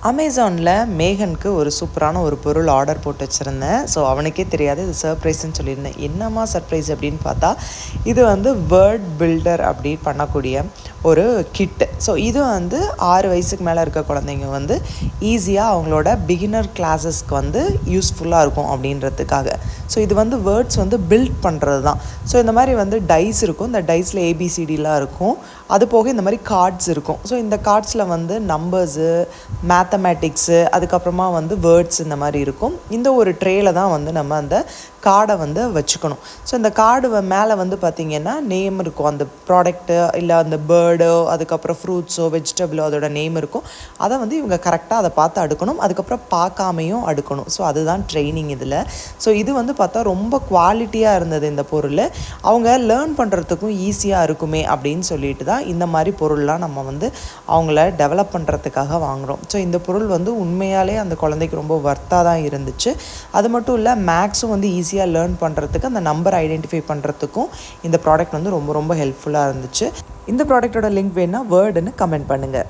அமேசானில் மேகனுக்கு ஒரு சூப்பரான ஒரு பொருள் ஆர்டர் போட்டு வச்சுருந்தேன். ஸோ அவனுக்கே தெரியாது இது சர்ப்ரைஸ்ன்னு சொல்லியிருந்தேன். என்னம்மா சர்ப்ரைஸ் அப்படின்னு பார்த்தா, இது வந்து வேர்ட் பில்டர் அப்படி பண்ணக்கூடிய ஒரு கிட்டு. ஸோ இது வந்து 6 வயசுக்கு மேலே இருக்க குழந்தைங்க வந்து ஈஸியாக அவங்களோட பிகினர் கிளாஸஸ்க்கு வந்து யூஸ்ஃபுல்லாக இருக்கும் அப்படின்றதுக்காக. ஸோ இது வந்து வேர்ட்ஸ் வந்து பில்ட் பண்ணுறது தான். ஸோ இந்த மாதிரி வந்து டைஸ் இருக்கும். இந்த டைஸில் ஏபிசிடிலாம் இருக்கும். அது போக இந்த மாதிரி கார்ட்ஸ் இருக்கும். ஸோ இந்த கார்ட்ஸில் வந்து நம்பர்ஸு, மேத்தமேட்டிக்ஸு, அதுக்கப்புறமா வந்து வேர்ட்ஸ் இந்த மாதிரி இருக்கும். இந்த ஒரு ட்ரேயில் தான் வந்து நம்ம அந்த கார்டை வந்து வச்சுக்கணும். ஸோ இந்த கார்டு மேலே வந்து பார்த்திங்கன்னா நேம் இருக்கும். அந்த ப்ராடக்ட்டு இல்லை அந்த பேர்டோ, அதுக்கப்புறம் ஃப்ரூட்ஸோ, வெஜிடபிளோ அதோட நேம் இருக்கும். அதை வந்து இவங்க கரெக்டாக அதை பார்த்து அடுக்கணும். அதுக்கப்புறம் பார்க்காமையும் அடுக்கணும். ஸோ அதுதான் ட்ரைனிங் இதில். ஸோ இது வந்து பார்த்தா ரொம்ப குவாலிட்டியாக இருந்தது இந்த பொருள். அவங்க லேர்ன் பண்ணுறதுக்கும் ஈஸியாக இருக்குமே அப்படின்னு சொல்லிட்டு தான் இந்த மாதிரி பொருள்லாம் நம்ம வந்து அவங்கள டெவலப் பண்ணுறதுக்காக வாங்குகிறோம். ஸோ இந்த பொருள் வந்து உண்மையாலே அந்த குழந்தைக்கு ரொம்ப ஒர்த்தாக தான் இருந்துச்சு. அது மட்டும் இல்லை, மேக்ஸும் வந்து ஈஸியாக லேர்ன் பண்ணுறதுக்கு, அந்த நம்பர் ஐடென்டிஃபை பண்ணுறதுக்கும் இந்த ப்ராடக்ட் வந்து ரொம்ப ரொம்ப ஹெல்ப்ஃபுல்லாக இருந்துச்சு. இந்த ப்ராடக்டோட லிங்க் வேணுன்னா வேர்டுன்னு கமெண்ட் பண்ணுங்கள்.